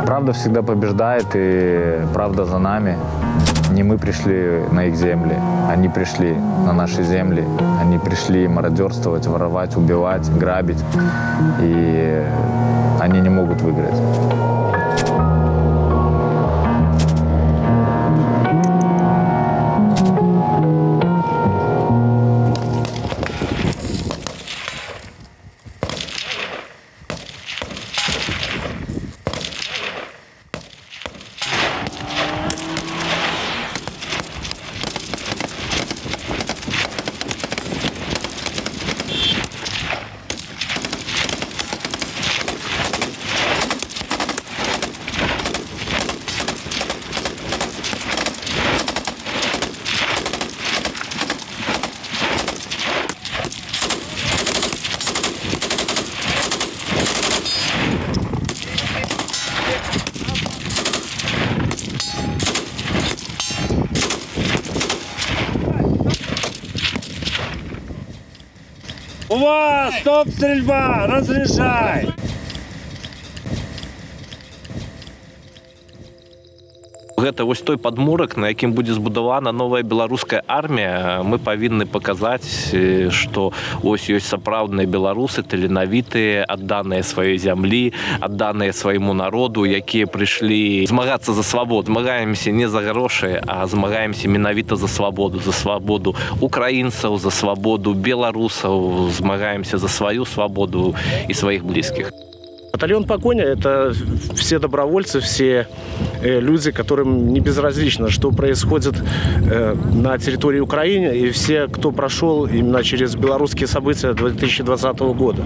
Правда всегда побеждает, и правда за нами. Не мы пришли на их земли, они пришли на наши земли. Они пришли мародерствовать, воровать, убивать, грабить. И они не могут выиграть. У вас стоп, стрельба, разрешай! Гэта вось той падмурак, на якім будзе збудавана новая беларуская армія. Мы павінны паказаць, што ось ёсць сапраўдныя беларусы, таленавітыя, адданыя сваёй зямлі, адданыя свайму народу, якія прыйшлі змагацца за свабоду. Змагаемся не за грошы, а змагаемся менавіта за свабоду украінцаў, за свабоду беларусаў, змагаемся за сваю свабоду і сваіх блізкіх. Батальон «Погоня» — это все добровольцы, все люди, которым не безразлично, что происходит на территории Украины, и все, кто прошел именно через белорусские события 2020 года.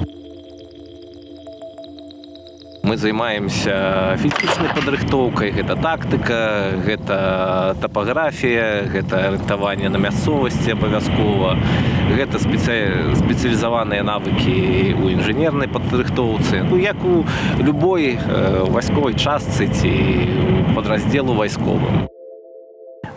Мы займаемся фізічнай падрыхтоўкай, гэта тактыка, гэта тапаграфія, гэта арыентаванне на мясцовасці абавязкова, гэта спецыялізаваныя навыкі у інжынернай падрыхтоўцы. Ну, як у любой вайсковай частцы ці падраздзелу вайсковым.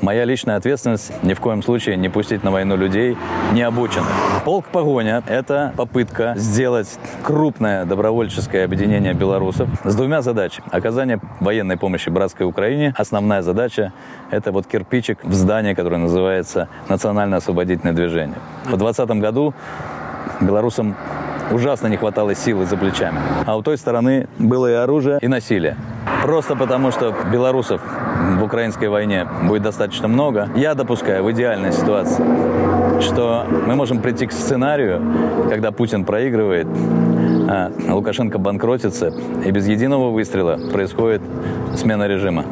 Моя личная ответственность — ни в коем случае не пустить на войну людей необученных. Полк «Погоня» — это попытка сделать крупное добровольческое объединение белорусов с двумя задачами. Оказание военной помощи братской Украине. Основная задача — это вот кирпичик в здании, которое называется «Национально-освободительное движение». В 2020 году белорусам ужасно не хватало силы за плечами. А у той стороны было и оружие, и насилие. Просто потому, что белорусов в украинской войне будет достаточно много, я допускаю в идеальной ситуации, что мы можем прийти к сценарию, когда Путин проигрывает, а Лукашенко банкротится, и без единого выстрела происходит смена режима.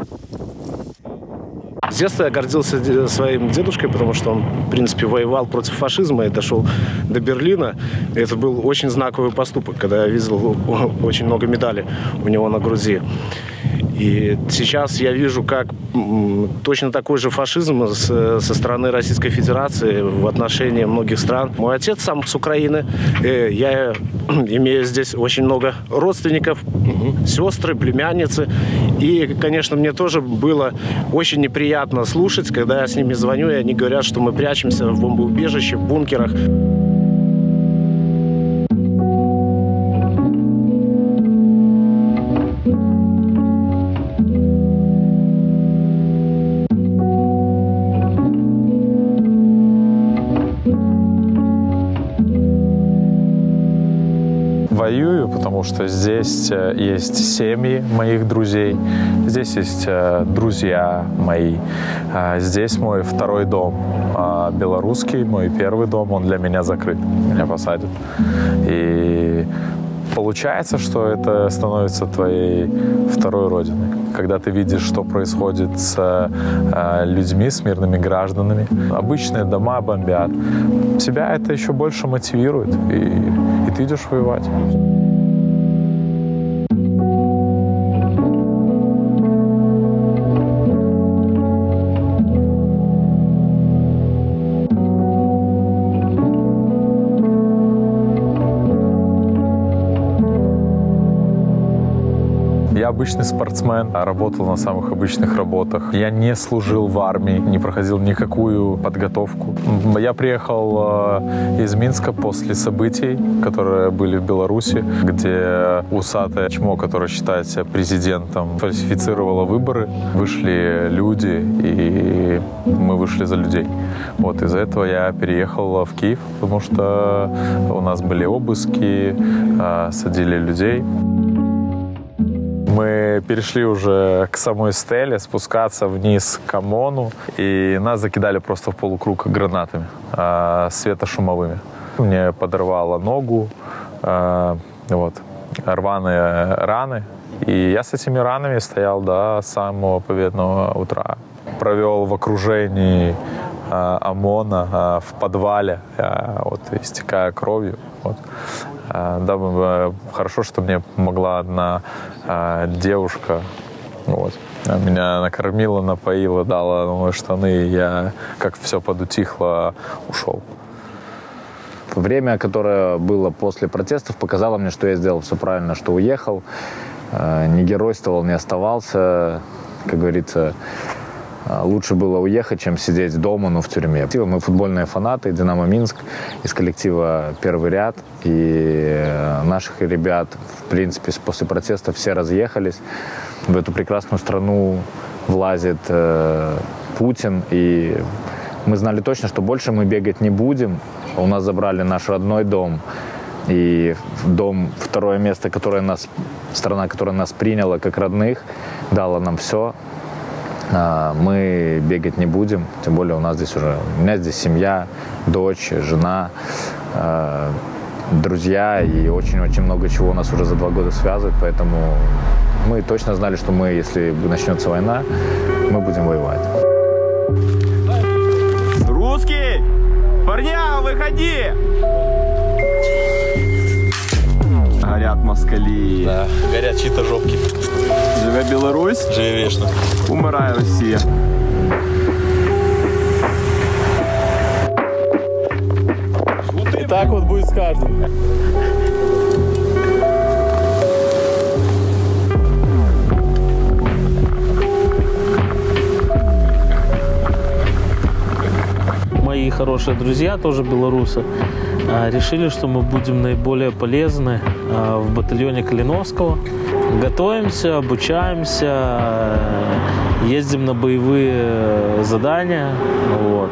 С детства я гордился своим дедушкой, потому что он, в принципе, воевал против фашизма и дошел до Берлина. И это был очень знаковый поступок, когда я видел очень много медалей у него на груди. И сейчас я вижу, как точно такой же фашизм со стороны Российской Федерации в отношении многих стран. Мой отец сам с Украины. Я имею здесь очень много родственников, сестры, племянницы. И, конечно, мне тоже было очень неприятно слушать, когда я с ними звоню, и они говорят, что мы прячемся в бомбоубежище, в бункерах. Воюю, потому что здесь есть семьи моих друзей, здесь есть друзья мои, здесь мой второй дом, белорусский, мой первый дом, он для меня закрыт, меня посадят. И получается, что это становится твоей второй родиной. Когда ты видишь, что происходит с людьми, с мирными гражданами, обычные дома бомбят, тебя это еще больше мотивирует, и ты идешь воевать. Я обычный спортсмен, работал на самых обычных работах. Я не служил в армии, не проходил никакую подготовку. Я приехал из Минска после событий, которые были в Беларуси, где усатое чмо, которое считает себя президентом, фальсифицировало выборы. Вышли люди, и мы вышли за людей. Вот из-за этого я переехал в Киев, потому что у нас были обыски, садили людей. Мы перешли уже к самой стеле, спускаться вниз к ОМОНу, и нас закидали просто в полукруг гранатами светошумовыми. Мне подорвало ногу, вот, рваные раны, и я с этими ранами стоял до самого победного утра. Провел в окружении ОМОНа в подвале, вот, истекая кровью. Вот. Да, хорошо, что мне помогла одна девушка. Вот. Меня накормила, напоила, дала новые штаны, и я, как все подутихло, ушел. Время, которое было после протестов, показало мне, что я сделал все правильно, что уехал, не геройствовал, не оставался, как говорится. Лучше было уехать, чем сидеть дома, но в тюрьме. Мы футбольные фанаты, «Динамо Минск», из коллектива «Первый ряд». И наших ребят, в принципе, после протеста все разъехались. В эту прекрасную страну влазит Путин. И мы знали точно, что больше мы бегать не будем. У нас забрали наш родной дом. И дом, второе место, страна, которая нас приняла как родных, дала нам все. Мы бегать не будем, тем более у меня здесь семья, дочь, жена, друзья, и очень-очень много чего нас уже за 2 года связывает, поэтому мы точно знали, что если начнется война, мы будем воевать. Русский! Парня, выходи! Горят москалі. Да, горят чьи-то жопки. Живе Білорусь. Живи вечно. Умирає Росія. И так вот будет с каждым. Мои хорошие друзья, тоже белорусы, решили, что мы будем наиболее полезны в батальоне Калиновского. Готовимся, обучаемся, ездим на боевые задания. Вот.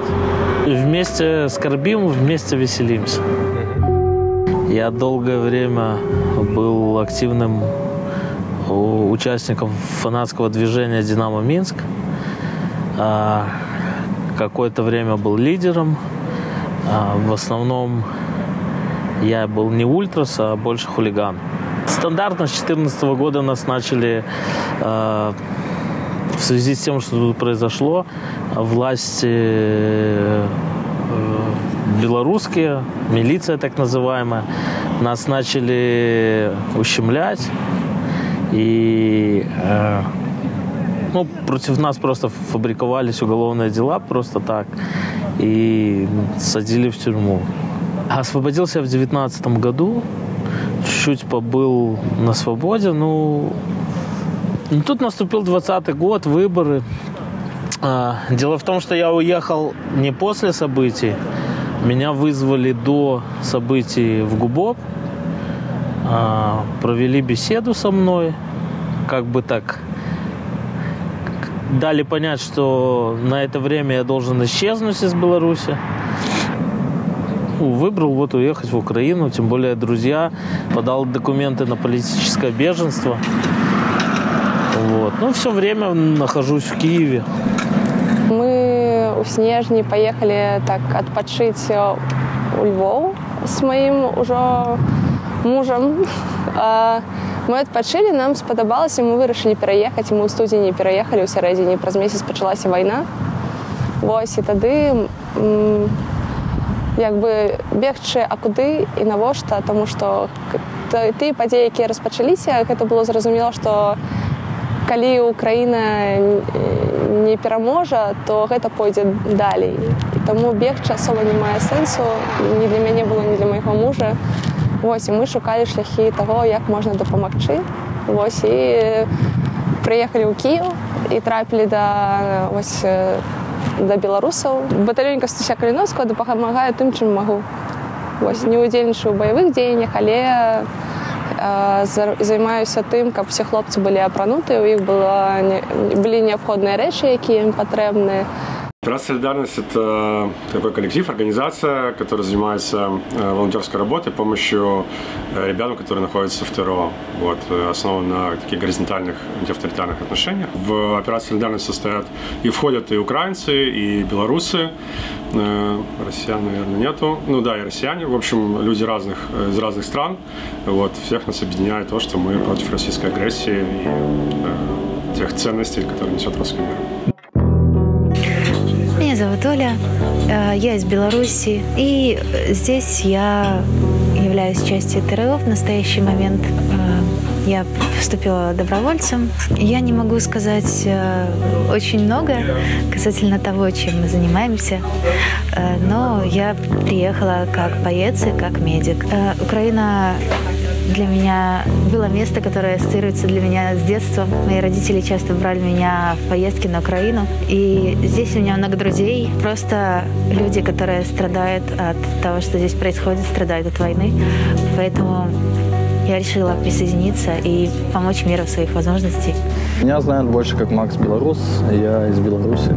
Вместе скорбим, вместе веселимся. Я долгое время был активным участником фанатского движения «Динамо Минск». Какое-то время был лидером. В основном я был не ультрас, а больше хулиган. Стандартно с 2014 года нас начали, в связи с тем, что тут произошло, власти белорусские, милиция так называемая, нас начали ущемлять. И против нас просто фабриковались уголовные дела просто так и садили в тюрьму. Освободился я в 2019 году, чуть-чуть побыл на свободе. Тут наступил 2020 год, выборы. Дело в том, что я уехал не после событий. Меня вызвали до событий в ГУБОП, провели беседу со мной, как бы так дали понять, что на это время я должен исчезнуть из Беларуси. Выбрал уехать в Украину, тем более друзья, подал документы на политическое беженство. Все время нахожусь в Киеве. Мы у снежні поехали так отпочить у Львов с моим уже мужем. Мы отпочили, нам сподобалось, и мы вирішили переїхати. Ми у студені переїхали у середині, праз місяць почалася війна. І тоді, бегчы, а куди і навошта, тому що ті події, які розпочалися, це було зрозуміло, що коли Україна не переможе, то це пойде далі. І тому бегчы особо не має сенсу, ні для мене було, ні для моєго мужа. І ми шукали шляхи того, як можна допомогти. вось, і прыехалі ў Кіеў і трапілі да беларусаў. Батальённіка Стуся Каліновскага дапамагаю тым, чым магу. Вось, не ўдзельнічаю ў баявых дзеяннях, але займаюся тым, каб усе хлопцы былі апранутыя, у іх былі неабходныя рэчы, якія ім патрэбныя. Операция «Солидарность» — это такой коллектив, организация, которая занимается волонтерской работой, помощью ребятам, которые находятся в ТРО. Вот, основан на таких горизонтальных антиавторитарных отношениях. В операции «Солидарность» состоят и входят и украинцы, и белорусы. Россиян, наверное, нету. Ну да, и россияне. В общем, люди из разных стран. Вот, всех нас объединяет то, что мы против российской агрессии и тех ценностей, которые несет русский мир. Меня зовут Оля, я из Беларуси, и здесь я являюсь частью ТРО в настоящий момент. Я вступила добровольцем. Я не могу сказать очень много касательно того, чем мы занимаемся, но я приехала как боец и как медик. Украина для меня было место, которое ассоциируется для меня с детства. Мои родители часто брали меня в поездки на Украину. И здесь у меня много друзей. Просто люди, которые страдают от того, что здесь происходит, страдают от войны. Поэтому я решила присоединиться и помочь миру в своих возможностей. Меня знают больше как Макс Белорус. Я из Беларуси.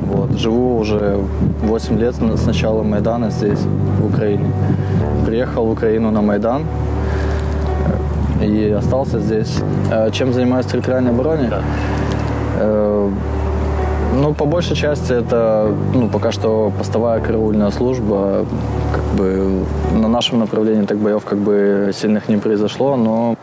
Вот. Живу уже 8 лет с начала Майдана здесь, в Украине. Приехал в Украину на Майдан и остался здесь. Чем занимаюсь в территориальной обороне? Ну, по большей части это, пока что постовая караульная служба. Как бы на нашем направлении так боев сильных не произошло, но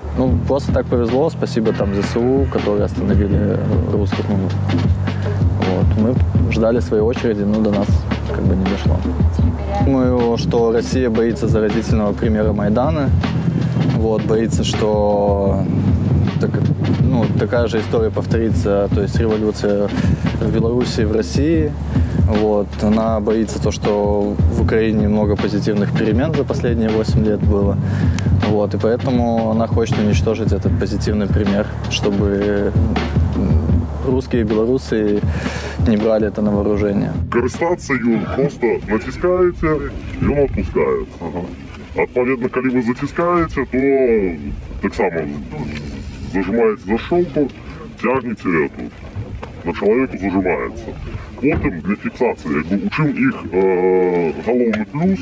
просто так повезло. Спасибо там ЗСУ, которые остановили русских. Вот. Мы ждали своей очереди, но до нас не дошло. Думаю, что Россия боится заразительного примера Майдана. Вот, боится, что такая же история повторится, то есть революция в Беларуси и в России. Вот. Она боится то, что в Украине много позитивных перемен за последние 8 лет было. Вот. И поэтому она хочет уничтожить этот позитивный пример, чтобы русские и белорусы не брали это на вооружение. Користатися просто натискаєте, і він відпускається. Відповідно, коли ви затискаєте, то так само зажимаєте за шелку, тягнете эту, на чоловіку зажимається. Потім для фіксації, у чим їх головний плюс,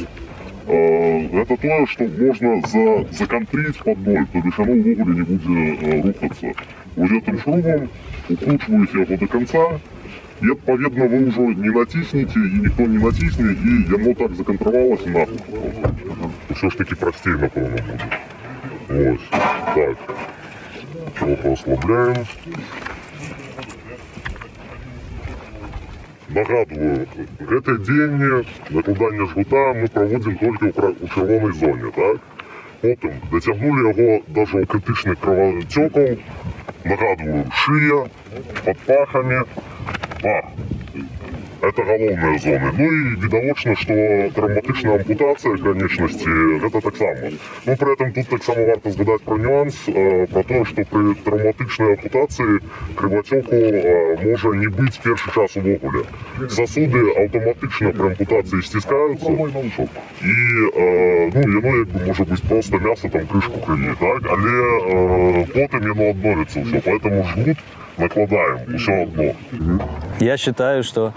это то, что можно законтрить под ноль, то есть оно в угле не будет рухаться. Вот этим шрубом укручиваете его до конца, и отповедно вы уже не натиснете, и никто не натиснет, и оно так законтровалось и нахуй просто. Все ж таки простей, напевно, будет. Вот. Так. Плохо ослабляем. Нагадываю, это день накладання жгута мы проводим только у червоной зоне, так? Потом дотягнули его даже у критичных кровотеков. Нагадываю, шия, под пахами, пах. Это головная зона. Ну и видовочно, что травматичная ампутация конечности, это так само. Но при этом тут так само варто згадать про нюанс, про то, что при травматичной ампутации кровотеку может не быть в первый час у вогуля. Сосуды автоматично при ампутации стискаются, и воно може бути просто м'ясо, там кришку криє, так? Але потім воно відновиться все, поэтому жгут накладаем все одно. Я считаю, что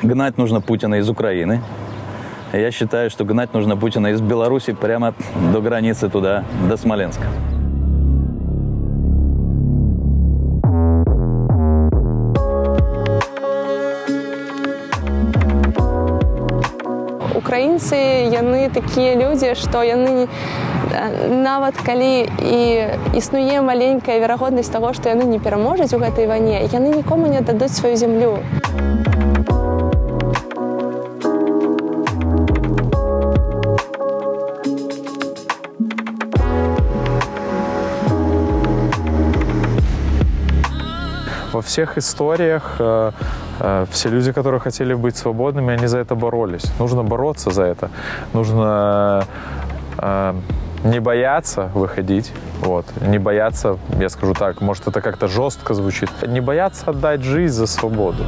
гнать нужно Путина из Украины. Я считаю, что гнать нужно Путина из Беларуси прямо до границы туда, до Смоленска. Украінцы, яны такія людзі, што яны нават калі і існуе маленькая верагоднасць таго, што яны не пераможуць у гэтай вайне, яны нікому не дадуць сваю зямлю. Во всех историях все люди, которые хотели быть свободными, они за это боролись. Нужно бороться за это. Нужно не бояться выходить, вот, не бояться, я скажу так, может это как-то жестко звучит, не бояться отдать жизнь за свободу.